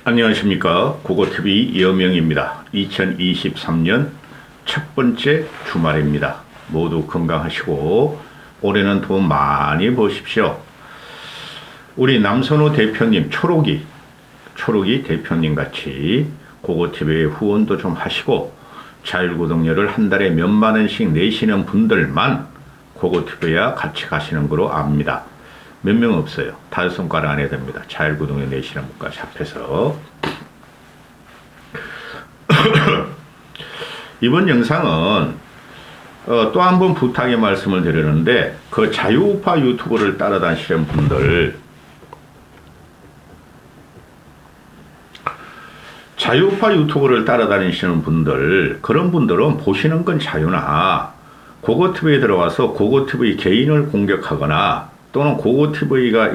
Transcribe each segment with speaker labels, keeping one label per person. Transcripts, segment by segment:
Speaker 1: 안녕하십니까. 고고TV 이어명입니다. 2023년 첫 번째 주말입니다. 모두 건강하시고 올해는 돈 많이 버십시오. 우리 남선호 대표님, 초록이 대표님 같이 고고TV에 후원도 좀 하시고 자율구독료를 한 달에 몇만 원씩 내시는 분들만 고고TV와 같이 가시는 거로 압니다. 몇 명 없어요. 5손가락 안에 됩니다. 자율구독료 내시는 분까지 합해서. 이번 영상은 또 한 번 부탁의 말씀을 드리는데, 그 자유우파 유튜브를 따라다니시는 분들, 자유우파 유튜브를 따라다니시는 분들, 그런 분들은 보시는 건 자유나 고고TV에 들어와서 고고TV 개인을 공격하거나 또는 고고TV가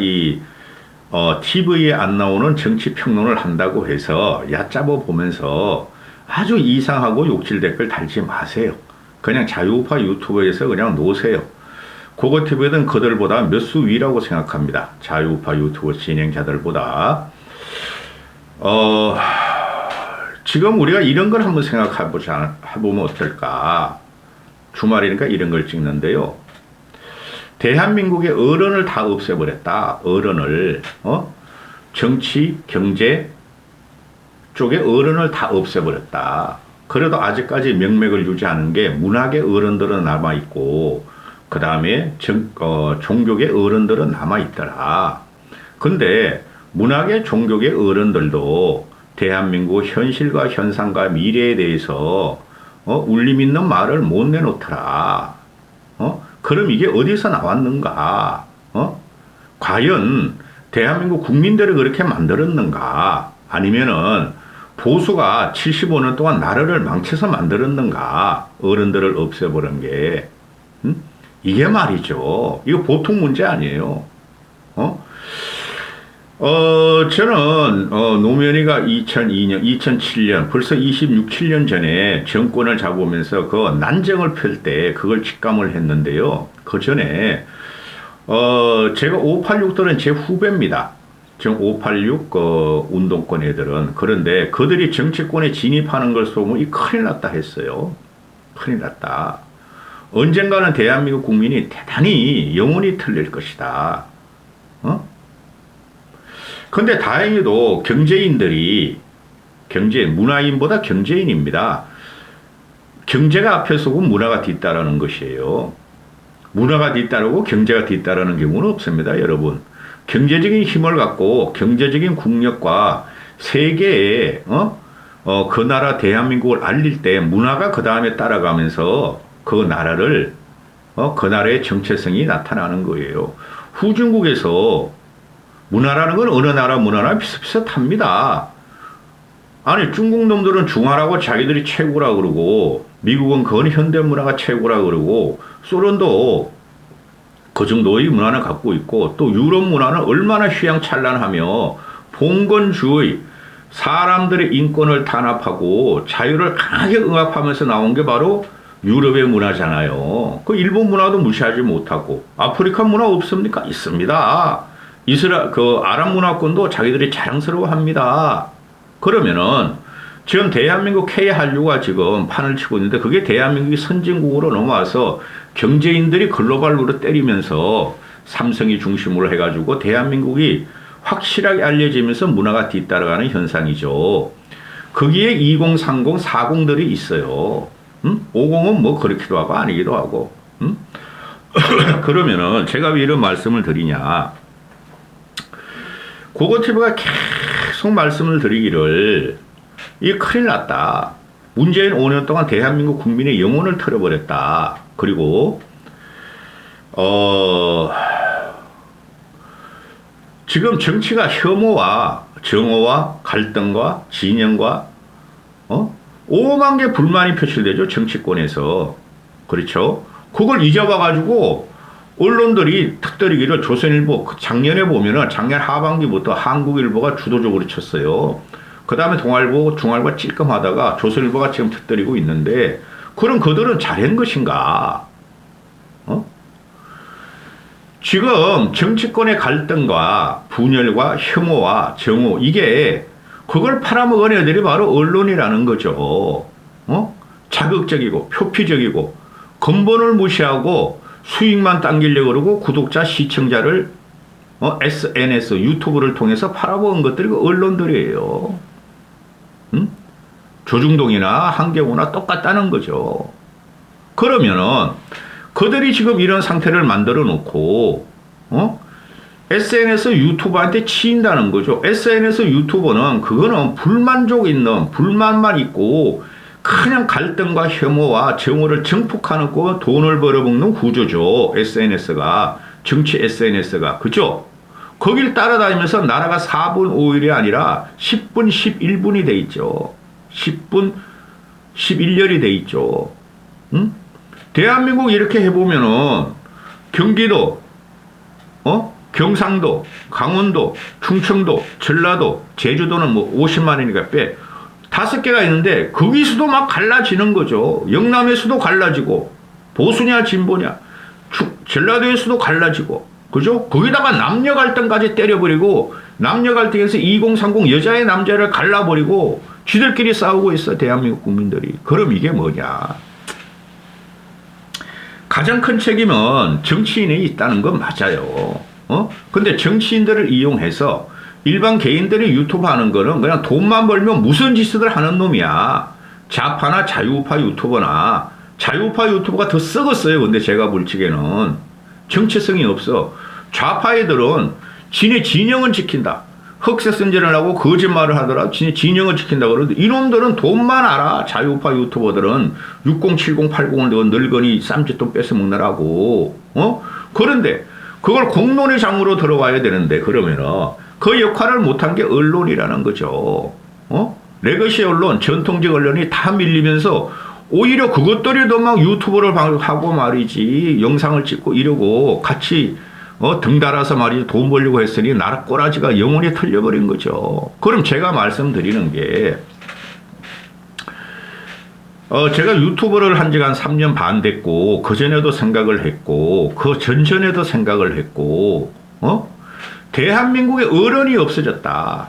Speaker 1: TV에 안 나오는 정치 평론을 한다고 해서 얕잡아 보면서 아주 이상하고 욕질 댓글 달지 마세요. 그냥 자유우파 유튜브에서 그냥 놓으세요. 고고TV는 그들보다 몇 수 위라고 생각합니다. 자유우파 유튜브 진행자들보다. 지금 우리가 이런 걸 한번 해보면 어떨까. 주말이니까 이런 걸 찍는데요. 대한민국의 어른을 다 없애버렸다. 어른을, 정치, 경제 쪽의 어른을 다 없애버렸다. 그래도 아직까지 명맥을 유지하는 게 문학의 어른들은 남아있고, 그 다음에 종교의 어른들은 남아있더라. 근데 문학의 종교의 어른들도 대한민국 현실과 현상과 미래에 대해서 울림 있는 말을 못 내놓더라. 그럼 이게 어디서 나왔는가? 과연 대한민국 국민들을 그렇게 만들었는가? 아니면은 보수가 75년 동안 나라를 망쳐서 만들었는가? 어른들을 없애버린 게. 이게 말이죠. 이거 보통 문제 아니에요. 저는, 노무현이가 2002년, 2007년, 벌써 26, 7년 전에 정권을 잡으면서 그 난정을 펼 때 그걸 직감을 했는데요. 그 전에, 제가 586들은 제 후배입니다. 지금 586, 운동권 애들은. 그런데 그들이 정치권에 진입하는 걸 보면 이 큰일 났다 했어요. 큰일 났다. 언젠가는 대한민국 국민이 대단히 영원히 틀릴 것이다. 근데 다행히도 문화인보다 경제인입니다. 경제가 앞에 서고 문화가 뒤따르는 것이에요. 문화가 뒤따르고 경제가 뒤따르는 경우는 없습니다, 여러분. 경제적인 힘을 갖고 경제적인 국력과 세계에 그 나라 대한민국을 알릴 때 문화가 그 다음에 따라가면서 그 나라를 그 나라의 정체성이 나타나는 거예요. 후진국에서 문화라는 건 어느 나라 문화나 비슷비슷합니다. 아니, 중국 놈들은 중화라고 자기들이 최고라 그러고, 미국은 그건 현대 문화가 최고라 그러고, 소련도 그 정도의 문화를 갖고 있고, 또 유럽 문화는 얼마나 휘황찬란하며 봉건주의, 사람들의 인권을 탄압하고 자유를 강하게 응합하면서 나온 게 바로 유럽의 문화잖아요. 그 일본 문화도 무시하지 못하고, 아프리카 문화 없습니까? 있습니다. 아랍 문화권도 자기들이 자랑스러워합니다. 그러면은 지금 대한민국 K한류가 지금 판을 치고 있는데, 그게 대한민국이 선진국으로 넘어와서 경제인들이 글로벌로 때리면서 삼성이 중심으로 해가지고 대한민국이 확실하게 알려지면서 문화가 뒤따라가는 현상이죠. 거기에 2030, 40들이 있어요. 50은 뭐 그렇기도 하고 아니기도 하고. 그러면은 제가 왜 이런 말씀을 드리냐. 고고TV가 계속 말씀을 드리기를, 이 큰일 났다. 문재인 5년 동안 대한민국 국민의 영혼을 틀어버렸다. 그리고 지금 정치가 혐오와 정오와 갈등과 진영과 오만 개 불만이 표출되죠. 정치권에서. 그렇죠. 그걸 잊어봐가지고 언론들이 턱들이기를 조선일보, 작년에 보면은 작년 하반기부터 한국일보가 주도적으로 쳤어요. 그 다음에 동아일보, 중앙일보가 찔끔하다가 조선일보가 지금 턱들이고 있는데, 그럼 그들은 잘한 것인가? 지금 정치권의 갈등과 분열과 혐오와 정오, 이게 그걸 팔아먹은 애들이 바로 언론이라는 거죠. 자극적이고 표피적이고 근본을 무시하고 수익만 당기려고 그러고 구독자 시청자를 SNS 유튜브를 통해서 팔아먹은 것들이 그 언론들이에요. 응? 조중동이나 한경우나 똑같다는 거죠. 그러면은 그들이 지금 이런 상태를 만들어 놓고 SNS 유튜버한테 치인다는 거죠. SNS 유튜버는 그거는 불만족 있는 불만만 있고 그냥 갈등과 혐오와 정오를 증폭하는 거 돈을 벌어먹는 구조죠. SNS가 정치 SNS가 그죠? 거길 따라다니면서 나라가 4분 5일이 아니라 10분 11분이 돼 있죠. 10분 11년이 돼 있죠. 응? 대한민국 이렇게 해보면은 경기도, 경상도, 강원도, 충청도, 전라도, 제주도는 뭐 50만이니까 빼. 5개가 있는데 거기서도 막 갈라지는 거죠. 영남에서도 갈라지고 보수냐 진보냐 전라도에서도 갈라지고 그죠? 거기다가 남녀 갈등까지 때려버리고 남녀 갈등에서 2030 여자의 남자를 갈라버리고 쥐들끼리 싸우고 있어 대한민국 국민들이. 그럼 이게 뭐냐? 가장 큰 책임은 정치인이 있다는 건 맞아요. 근데 정치인들을 이용해서 일반 개인들이 유튜브 하는 거는 그냥 돈만 벌면 무슨 짓을 하는 놈이야. 좌파나 자유우파 유튜버나 자유우파 유튜버가 더 썩었어요. 근데 제가 볼 적에는 정체성이 없어. 좌파 애들은 지네 진영은 지킨다. 흑색선전을 하고 거짓말을 하더라. 지네 진영을 지킨다 그러는데 이놈들은 돈만 알아. 자유우파 유튜버들은 60, 70, 80을 늙은이 쌈짓돈 뺏어 먹느라고. 그런데 그걸 공론의 장으로 들어와야 되는데 그러면은 그 역할을 못한 게 언론이라는 거죠. 레거시 언론, 전통적 언론이 다 밀리면서 오히려 그것들이 막 유튜브를 하고 말이지 영상을 찍고 이러고 같이 등 달아서 말이지 돈 벌려고 했으니 나라 꼬라지가 영원히 털려버린 거죠. 그럼 제가 말씀드리는 게 제가 유튜브를 한 지가 한 3년 반 됐고 그전에도 생각을 했고 그 전전에도 생각을 했고 대한민국에 어른이 없어졌다.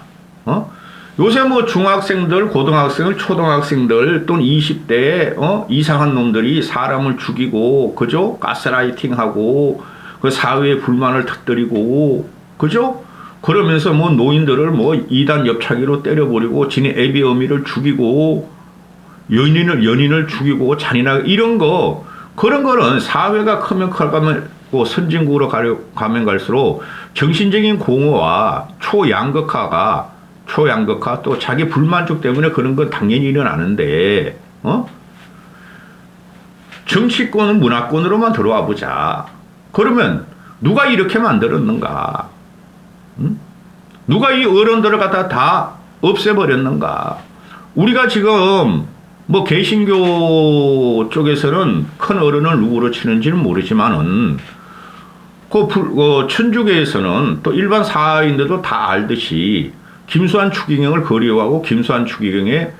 Speaker 1: 요새 뭐 중학생들, 고등학생들, 초등학생들 또는 20대 이상한 놈들이 사람을 죽이고 그죠? 가스라이팅하고 그 사회의 불만을 터뜨리고 그죠? 그러면서 뭐 노인들을 뭐 이단 옆차기로 때려버리고 지네 애비 어미를 죽이고 연인을 죽이고 잔인하게 이런 거 그런 거는 사회가 크면 커가면 선진국으로 가면 갈수록 정신적인 공허와 초양극화 또 자기 불만족 때문에 그런 건 당연히 일어나는데 정치권은 문화권으로만 들어와 보자. 그러면 누가 이렇게 만들었는가? 누가 이 어른들을 갖다 다 없애버렸는가? 우리가 지금 뭐 개신교 쪽에서는 큰 어른을 누구로 치는지는 모르지만은 천주교에서는 또 일반 사인들도 다 알듯이 김수환 추기경을 그리워하고 김수환 추기경의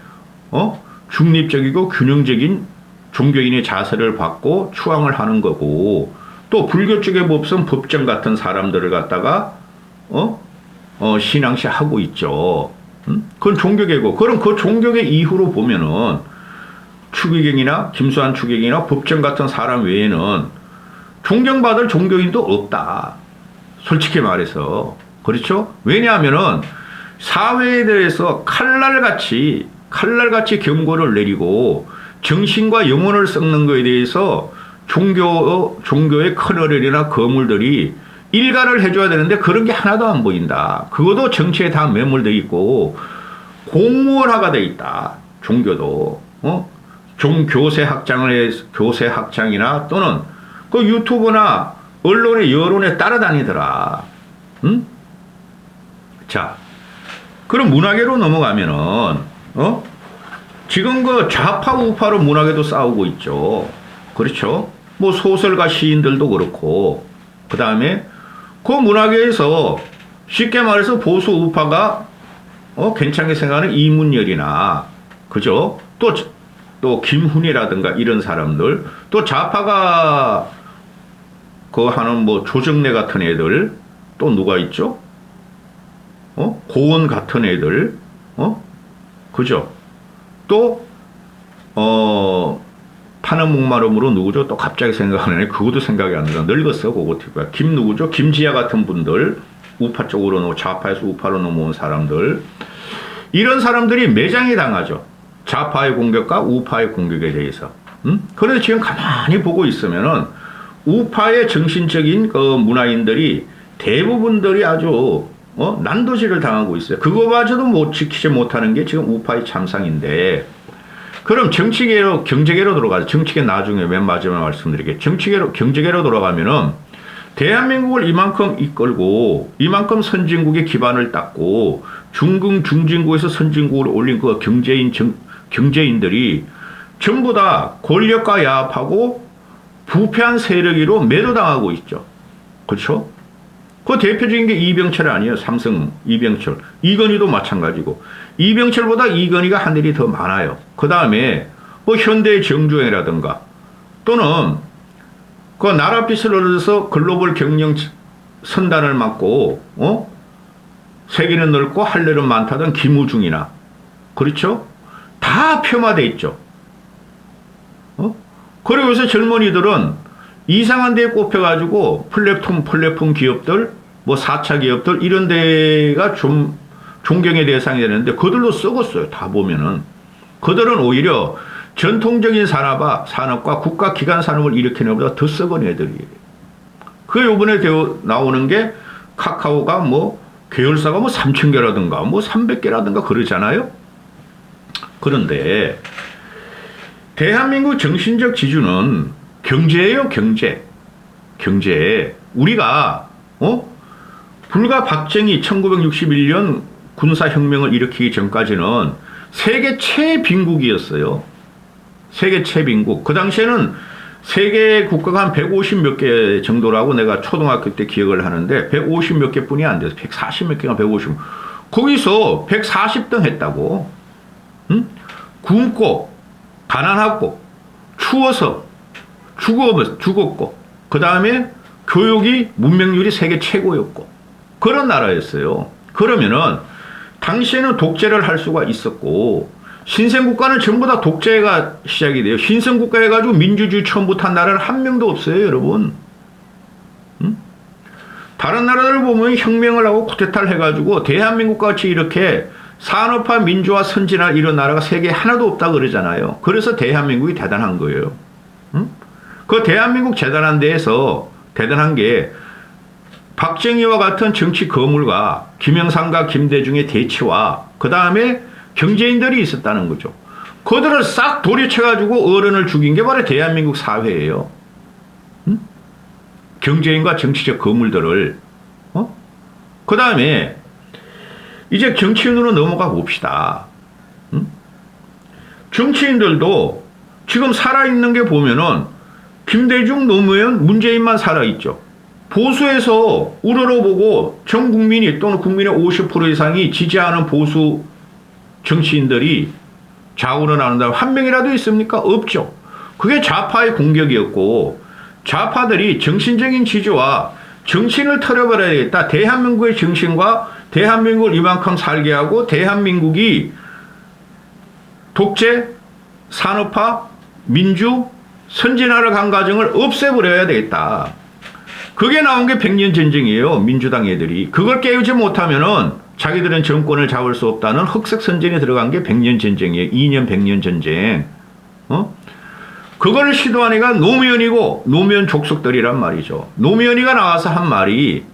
Speaker 1: 중립적이고 균형적인 종교인의 자세를 받고 추앙을 하는 거고 또 불교 쪽의 법선 법정 같은 사람들을 갖다가 신앙시 하고 있죠. 그건 종교계고 그럼 그 종교계 이후로 보면은 추기경이나 김수환 추기경이나 법정 같은 사람 외에는 존경받을 종교인도 없다. 솔직히 말해서. 그렇죠? 왜냐하면은 사회에 대해서 칼날같이 경고를 내리고 정신과 영혼을 썩는 것에 대해서 종교의 큰어른이나 거물들이 일가를 해줘야 되는데 그런 게 하나도 안 보인다. 그것도 정치에 다 매몰되어 있고 공무원화가 돼 있다. 종교도. 교세 학장이나 또는 그 유튜브나 언론의 여론에 따라다니더라. 응? 자, 그럼 문화계로 넘어가면은, 지금 그 좌파 우파로 문화계도 싸우고 있죠. 그렇죠? 뭐 소설가 시인들도 그렇고, 그 다음에 그 문화계에서 쉽게 말해서 보수 우파가, 괜찮게 생각하는 이문열이나, 그죠? 또 김훈이라든가 이런 사람들, 또 좌파가 하는 뭐 조정래 같은 애들, 또 누가 있죠? 고은 같은 애들, 그죠? 또, 파는 목마름으로 누구죠? 또 갑자기 생각하네. 그것도 생각이 안 나. 늙었어, 그거 티고야. 김 누구죠? 김지아 같은 분들, 우파 쪽으로 좌파에서 우파로 넘어온 사람들. 이런 사람들이 매장이 당하죠. 좌파의 공격과 우파의 공격에 대해서. 그래서 지금 가만히 보고 있으면은 우파의 정신적인 그 문화인들이 대부분들이 아주 난도질을 당하고 있어요. 그거마저도 못 지키지 못하는 게 지금 우파의 참상인데, 그럼 정치계로, 경제계로 들어가서, 정치계 나중에 맨 마지막에 말씀드릴게요. 정치계로, 경제계로 돌아가면은 대한민국을 이만큼 이끌고 이만큼 선진국의 기반을 닦고 중진국에서 선진국으로 올린 그 경제인들이 전부 다 권력과 야합하고 부패한 세력으로 매도당하고 있죠. 그렇죠? 그 대표적인 게 이병철 아니에요. 삼성 이병철. 이건희도 마찬가지고. 이병철보다 이건희가 하늘이 더 많아요. 그 다음에 뭐 현대 정주행이라든가 또는 그 나랏빛을 얻어서 글로벌 경영 선단을 맡고 세계는 넓고 할 일은 많다던 김우중이나, 그렇죠? 다 폄하돼 있죠. 그러고서 젊은이들은 이상한 데에 꼽혀가지고 플랫폼 기업들, 뭐 4차 기업들 이런 데가 좀 존경의 대상이 되는데 그들도 썩었어요. 다 보면은. 그들은 오히려 전통적인 산업과 국가기관 산업을 일으키는 것보다 더 썩은 애들이에요. 그 요번에 나오는 게 카카오가 뭐 계열사가 뭐 3,000개라든가 뭐 300개라든가 그러잖아요. 그런데 대한민국 정신적 지주는 경제예요, 경제. 우리가 불과 박정희 1961년 군사혁명을 일으키기 전까지는 세계 최빈국이었어요. 세계 최빈국. 그 당시에는 세계 국가가 한 150 몇 개 정도라고 내가 초등학교 때 기억을 하는데 150 몇 개뿐이 안 돼서 140 몇 개가 150. 거기서 140등 했다고. 굶고 가난하고 추워서 죽었고 그 다음에 교육이 문명률이 세계 최고였고 그런 나라였어요. 그러면은 당시에는 독재를 할 수가 있었고 신생국가는 전부 다 독재가 시작이 돼요. 신생국가 해가지고 민주주의 처음부터 한 나라는 한 명도 없어요, 여러분. 다른 나라들 보면 혁명을 하고 쿠데타를 해가지고 대한민국 같이 이렇게 산업화, 민주화, 선진화 이런 나라가 세계에 하나도 없다 그러잖아요. 그래서 대한민국이 대단한 거예요. 그 대한민국 대단한 데에서 대단한 게 박정희와 같은 정치 거물과 김영삼과 김대중의 대치와 그 다음에 경제인들이 있었다는 거죠. 그들을 싹 도리쳐가지고 어른을 죽인 게 바로 대한민국 사회예요. 경제인과 정치적 거물들을. 그 다음에 이제 정치인으로 넘어가 봅시다. 정치인들도 지금 살아있는 게 보면은 김대중, 노무현, 문재인만 살아있죠. 보수에서 우러러보고 전 국민이 또는 국민의 50% 이상이 지지하는 보수 정치인들이 좌우를 나눈다면 한 명이라도 있습니까? 없죠. 그게 좌파의 공격이었고 좌파들이 정신적인 지주와 정신을 털어버려야겠다. 대한민국의 정신과 대한민국을 이만큼 살게 하고 대한민국이 독재, 산업화, 민주, 선진화를 간 과정을 없애버려야 되겠다. 그게 나온 게 100년 전쟁이에요. 민주당 애들이. 그걸 깨우지 못하면은 자기들은 정권을 잡을 수 없다는 흑색 선전에 들어간 게 100년 전쟁이에요. 2년 100년 전쟁. 그걸 시도한 애가 노무현이고 노무현 족속들이란 말이죠. 노무현이가 나와서 한 말이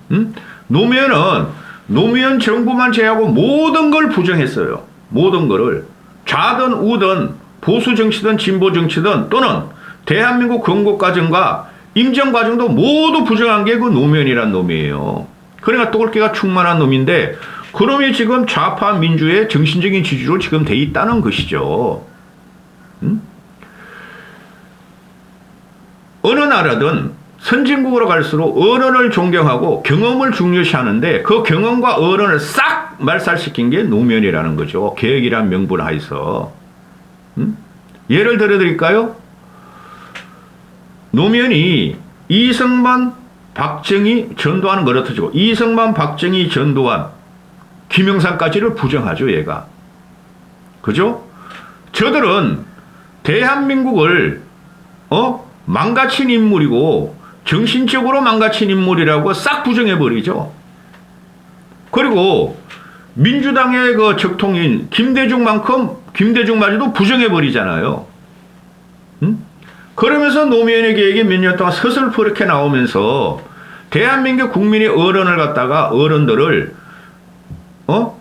Speaker 1: 노무현은 노무현 정부만 제외하고 모든 걸 부정했어요. 모든 거를. 좌든 우든 보수 정치든 진보 정치든 또는 대한민국 건국 과정과 임정 과정도 모두 부정한 게 그 노무현이란 놈이에요. 그러니까 똘끼가 충만한 놈인데 그놈이 지금 좌파 민주의 정신적인 지주로 지금 돼 있다는 것이죠. 어느 나라든 선진국으로 갈수록 어른을 존경하고 경험을 중요시하는데 그 경험과 어른을 싹 말살시킨 게 노무현이라는 거죠. 개혁이란 명분 하에서. 예를 들어드릴까요? 노무현이 이승만, 박정희, 전두환은 걸어터지고 이승만, 박정희, 전두환, 김영삼까지를 부정하죠, 얘가. 그죠? 저들은 대한민국을 망가친 인물이고 정신적으로 망가친 인물이라고 싹 부정해버리죠. 그리고 민주당의 그 적통인 김대중마저도 부정해버리잖아요. 응? 그러면서 노무현의 계획이 몇 년 동안 서슬퍼렇게 나오면서 대한민국 국민의 어른들을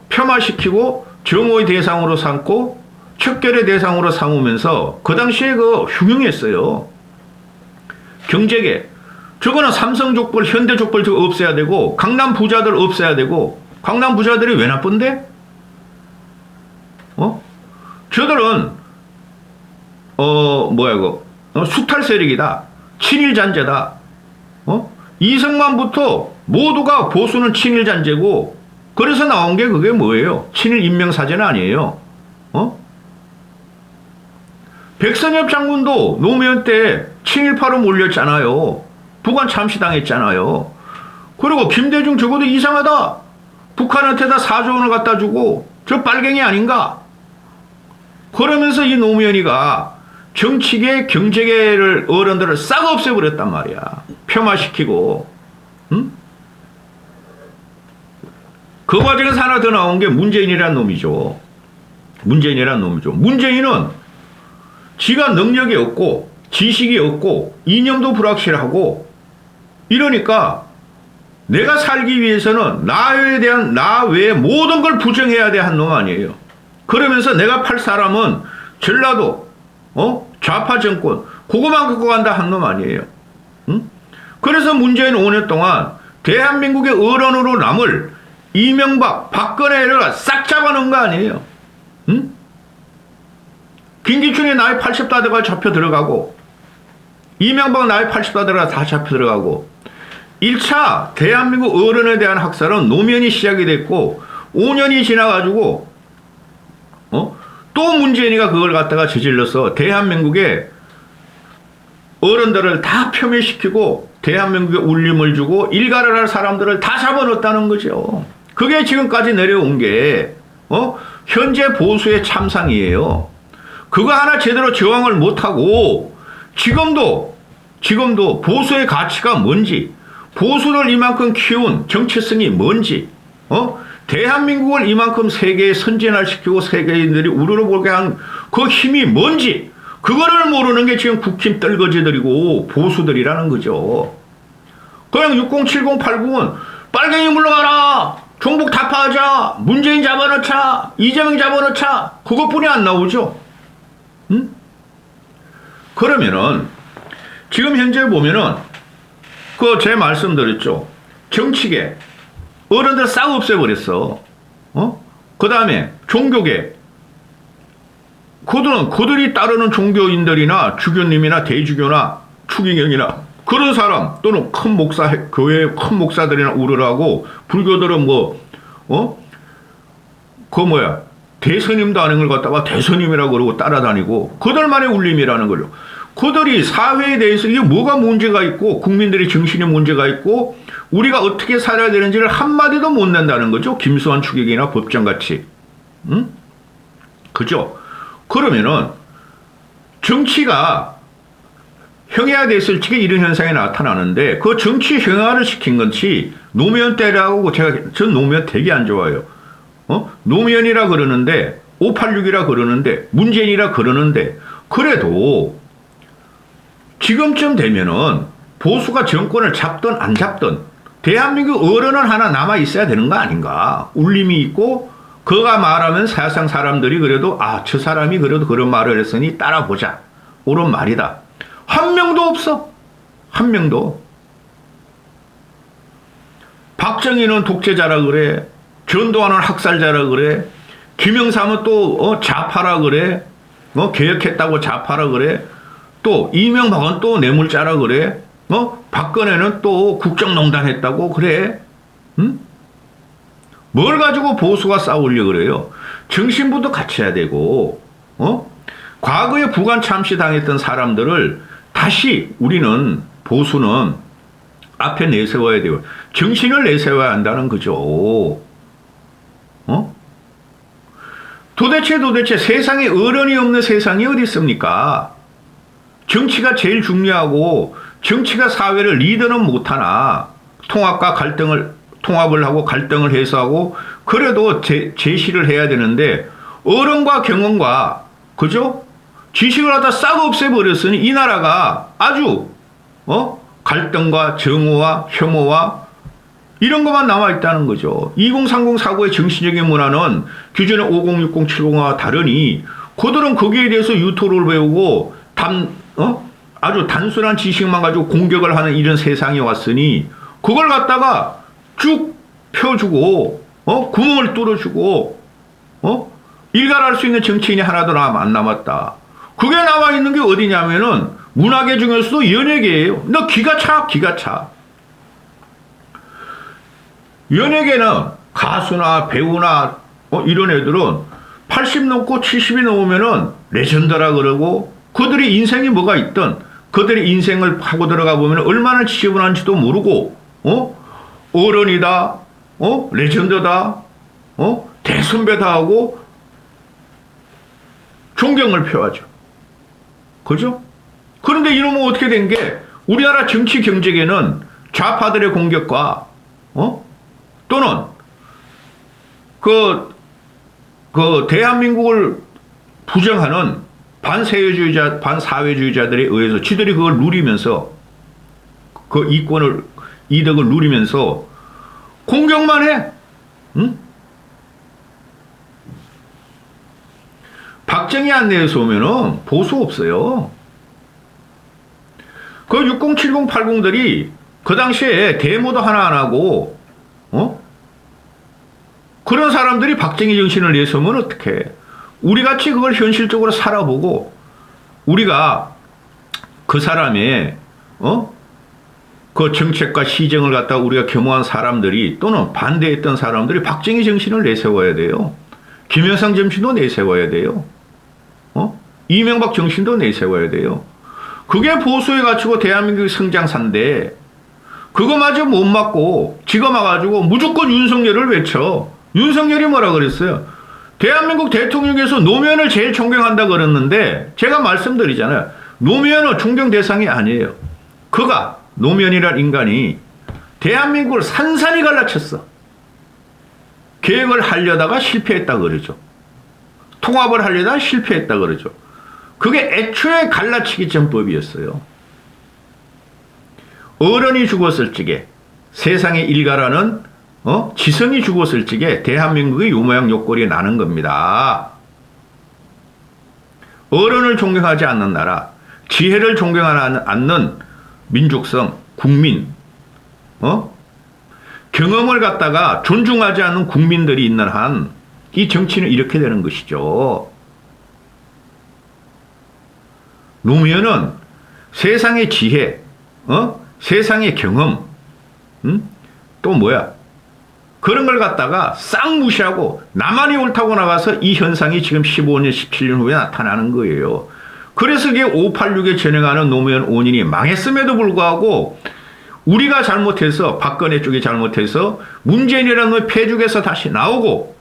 Speaker 1: 폄하시키고 정오의 대상으로 삼고 척결의 대상으로 삼으면서 그 당시에 그 흉흉했어요. 경제계 저거는 삼성족벌, 현대족벌 저거 없애야 되고 강남 부자들 없애야 되고 강남 부자들이 왜 나쁜데? 저들은 수탈 세력이다. 친일 잔재다. 이승만부터 모두가 보수는 친일 잔재고 그래서 나온 게 그게 뭐예요? 친일 인명사제는 아니에요. 백선엽 장군도 노무현 때 친일파로 몰렸잖아요. 북한 참시당했잖아요. 그리고 김대중 적어도 이상하다. 북한한테다 4조 원을 갖다 주고 저 빨갱이 아닌가? 그러면서 이 노무현이가 정치계, 경제계를 어른들을 싹 없애버렸단 말이야. 폄하시키고. 응? 그 과정에서 하나 더 나온 게 문재인이라는 놈이죠. 문재인은 지가 능력이 없고 지식이 없고 이념도 불확실하고 이러니까 내가 살기 위해서는 나 외에 모든 걸 부정해야 돼 한 놈 아니에요. 그러면서 내가 팔 사람은 전라도 좌파 정권 그거만 갖고 간다 한 놈 아니에요. 응? 그래서 문재인 5년 동안 대한민국의 어른으로 남을 이명박, 박근혜를 싹 잡아놓은 거 아니에요. 응? 김기춘이 나이 80다 돼가 잡혀 들어가고 이명박 나이 80다 돼가 다 잡혀 들어가고 1차 대한민국 어른에 대한 학살은 노무현이 시작이 됐고 5년이 지나가지고 또 문재인이가 그걸 갖다가 저질러서 대한민국의 어른들을 다 폄훼시키고 대한민국에 울림을 주고 일가를 할 사람들을 다 잡아넣었다는 거죠. 그게 지금까지 내려온 게 현재 보수의 참상이에요. 그거 하나 제대로 저항을 못하고 지금도 보수의 가치가 뭔지 보수를 이만큼 키운 정체성이 뭔지 대한민국을 이만큼 세계에 선진화시키고 세계인들이 우러러보게 한 그 힘이 뭔지 그거를 모르는 게 지금 국힘 떨거지들이고 보수들이라는 거죠. 그냥 60, 70, 80은 빨갱이 물러가라, 종북 타파하자, 문재인 잡아넣자, 이재명 잡아넣자, 그것뿐이 안 나오죠. 응? 그러면은 지금 현재 보면은 제 말씀드렸죠. 정치계 어른들 싹 없애버렸어. 그 다음에 종교계 그들이 따르는 종교인들이나 주교님이나 대주교나 추기경이나 그런 사람 또는 큰 교회 큰 목사들이나 우르라고 불교들은 대스님도 아닌 걸 갖다가 대스님이라고 그러고 따라다니고 그들만의 울림이라는 거죠. 그들이 사회에 대해서 이게 뭐가 문제가 있고 국민들의 정신에 문제가 있고 우리가 어떻게 살아야 되는지를 한마디도 못 낸다는 거죠. 김수환 추기경이나 법정같이. 응? 그죠? 그러면은 정치가 형해화됐을 적에 이런 현상이 나타나는데 그 정치 형해화를 시킨 것이 노무현 때라고 전 노무현 되게 안 좋아요. 노무현이라 그러는데 586이라 그러는데 문재인이라 그러는데 그래도 지금쯤 되면은 보수가 정권을 잡든 안 잡든 대한민국 어른은 하나 남아 있어야 되는 거 아닌가. 울림이 있고 그가 말하면 세상 사람들이 그래도 저 사람이 그래도 그런 말을 했으니 따라보자. 옳은 말이다. 한 명도 없어. 한 명도. 박정희는 독재자라 그래. 전두환은 학살자라 그래. 김영삼은 또 좌파라 그래. 개혁했다고 좌파라 그래. 또 이명박은 또 뇌물자라 그래. 박근혜는 또 국정농단 했다고 그래. 응? 뭘 가지고 보수가 싸우려고 그래요? 정신부도 갖춰야 되고 과거에 북한 참시 당했던 사람들을 다시 우리는 보수는 앞에 내세워야 돼요. 정신을 내세워야 한다는 거죠. 도대체 세상에 어른이 없는 세상이 어디 있습니까? 정치가 제일 중요하고 정치가 사회를 리더는 못하나 통합을 하고 갈등을 해소하고 그래도 제시를 해야 되는데 어른과 경험과 그죠? 지식을 갖다 싹 없애버렸으니 이 나라가 아주 갈등과 정오와 혐오와 이런 것만 남아있다는 거죠. 2030 사고의 정신적인 문화는 기존의 50, 60, 70과 다르니 그들은 거기에 대해서 유토를 배우고 아주 단순한 지식만 가지고 공격을 하는 이런 세상이 왔으니 그걸 갖다가 쭉 펴주고 구멍을 뚫어주고 일갈할 수 있는 정치인이 하나도 안 남았다. 그게 나와 있는 게 어디냐면은 문화계 중에서도 연예계예요. 너 기가 차. 연예계는 가수나 배우나 이런 애들은 80 넘고 70이 넘으면은 레전드라 그러고 그들의 인생이 뭐가 있든 그들의 인생을 파고 들어가 보면 얼마나 지저분한지도 모르고 어른이다 레전드다 대선배다 하고 존경을 표하죠. 그죠? 그런데 이러면 어떻게 된 게 우리나라 정치 경제계는 좌파들의 공격과 또는 그 대한민국을 부정하는 반사회주의자들에 의해서 지들이 그걸 누리면서 그 이득을 누리면서 공격만 해. 응? 박정희 안내에서 오면은 보수 없어요. 그 60, 70, 80들이 그 당시에 데모도 하나 안 하고, 그런 사람들이 박정희 정신을 내세우면 어떡해. 우리 같이 그걸 현실적으로 살아보고, 우리가 그 사람의, 그 정책과 시정을 갖다가 우리가 겸허한 사람들이 또는 반대했던 사람들이 박정희 정신을 내세워야 돼요. 김영삼 정신도 내세워야 돼요. 이명박 정신도 내세워야 돼요. 그게 보수의 가치고 대한민국의 성장사인데 그거마저 못 맞고 지금 와가지고 무조건 윤석열을 외쳐. 윤석열이 뭐라 그랬어요? 대한민국 대통령에서 노무현을 제일 존경한다 그랬는데 제가 말씀드리잖아요. 노무현은 존경 대상이 아니에요. 그가 노무현이란 인간이 대한민국을 산산이 갈라쳤어. 계획을 하려다가 실패했다 그러죠. 통합을 하려다가 실패했다 그러죠. 그게 애초에 갈라치기 전법이었어요. 어른이 죽었을 적에 세상의 일가라는 지성이 죽었을 적에 대한민국의 요모양 요꼴이 나는 겁니다. 어른을 존경하지 않는 나라, 지혜를 존경하지 않는 민족성, 국민, 경험을 갖다가 존중하지 않는 국민들이 있는 한 이 정치는 이렇게 되는 것이죠. 노무현은 세상의 지혜, 세상의 경험, 또 뭐야? 그런 걸 갖다가 싹 무시하고 나만이 옳다고 나가서 이 현상이 지금 15년, 17년 후에 나타나는 거예요. 그래서 이게 586에 전행하는 노무현 5년이 망했음에도 불구하고 우리가 잘못해서 박근혜 쪽이 잘못해서 문재인이라는 놈이 패죽에서 다시 나오고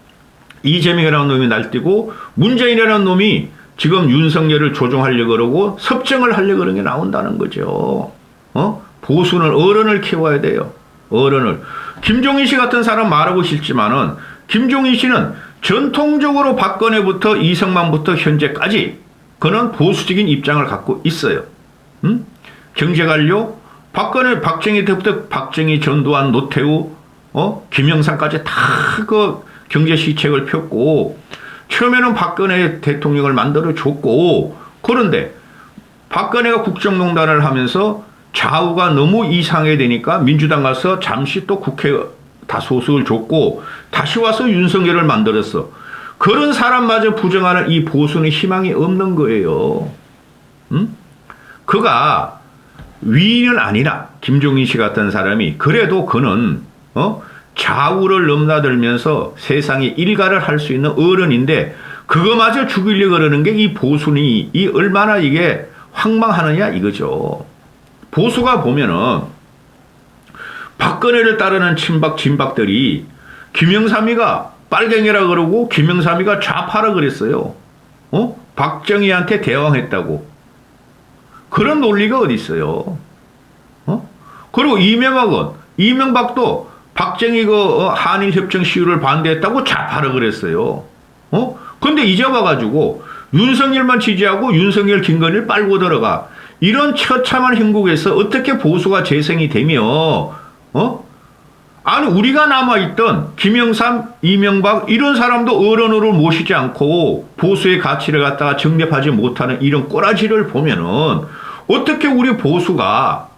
Speaker 1: 이재명이라는 놈이 날뛰고 문재인이라는 놈이 지금 윤석열을 조종하려고 그러고 섭정을 하려고 그러는 게 나온다는 거죠. 보수는 어른을 키워야 돼요. 어른을. 김종인 씨 같은 사람 말하고 싶지만은 김종인 씨는 전통적으로 박근혜부터 이승만부터 현재까지 그는 보수적인 입장을 갖고 있어요. 경제관료 박정희 때부터 박정희, 전두환, 노태우, 김영삼까지 다 그 경제 시책을 폈고 처음에는 박근혜 대통령을 만들어줬고 그런데 박근혜가 국정농단을 하면서 좌우가 너무 이상하게 되니까 민주당 가서 잠시 또 국회 다소수를 줬고 다시 와서 윤석열을 만들었어. 그런 사람마저 부정하는 이 보수는 희망이 없는 거예요. 그가 위인은 아니라 김종인 씨 같은 사람이 그래도 그는 좌우를 넘나들면서 세상에 일가를 할 수 있는 어른인데 그거마저 죽이려고 그러는 게 이 보수니 이 얼마나 이게 황망하느냐 이거죠. 보수가 보면은 박근혜를 따르는 친박 진박들이 김영삼이가 빨갱이라 그러고 김영삼이가 좌파라 그랬어요. 박정희한테 대항했다고. 그런 논리가 어디 있어요? 그리고 이명박도 박정희 한일협정 시위를 반대했다고 좌파라 그랬어요. 근데 이제 와가지고 윤석열만 지지하고 윤석열 김건희를 빨고 들어가. 이런 처참한 형국에서 어떻게 보수가 재생이 되며, 아니, 우리가 남아있던 김영삼, 이명박, 이런 사람도 어른으로 모시지 않고 보수의 가치를 갖다가 정립하지 못하는 이런 꼬라지를 보면은 어떻게 우리 보수가,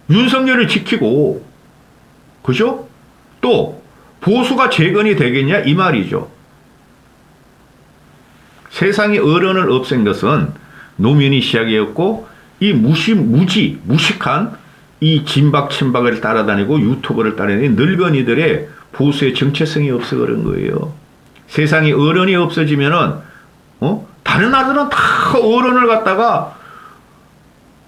Speaker 1: 윤석열을 지키고, 그죠? 또, 보수가 재건이 되겠냐? 이 말이죠. 세상에 어른을 없앤 것은 노무현이 시작이었고, 이 무식한 이 진박, 친박을 따라다니고 유튜버를 따라다니는 늙은이들의 보수의 정체성이 없어 그런 거예요. 세상에 어른이 없어지면은, 다른 나라들은 다 어른을 갖다가,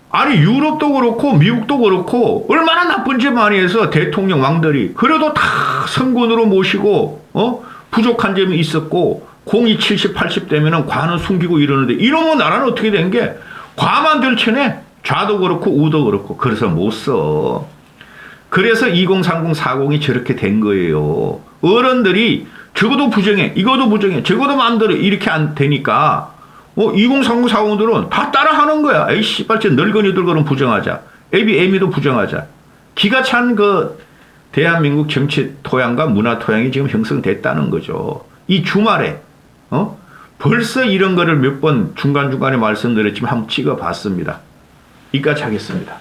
Speaker 1: 아니, 유럽도 그렇고, 미국도 그렇고, 얼마나 나쁜 짓 많이 해서 대통령 왕들이, 그래도 다 성군으로 모시고, 부족한 점이 있었고, 공이 70, 80 되면은 과는 숨기고 이러는데, 이러면 나라는 어떻게 된 게, 과만 들쳐내. 좌도 그렇고 우도 그렇고. 그래서 못 써. 그래서 2030, 40이 저렇게 된 거예요. 어른들이 저것도 부정해, 이것도 부정해, 저것도 마음대로 이렇게 안 되니까 2030, 40들은 다 따라하는 거야. 에이 씨발 저 늙은이들 그럼 부정하자. 애미도 부정하자. 기가 찬 그 대한민국 정치 토양과 문화 토양이 지금 형성됐다는 거죠. 이 주말에 벌써 이런 거를 몇 번 중간중간에 말씀드렸지만 한번 찍어봤습니다. 이까지 하겠습니다.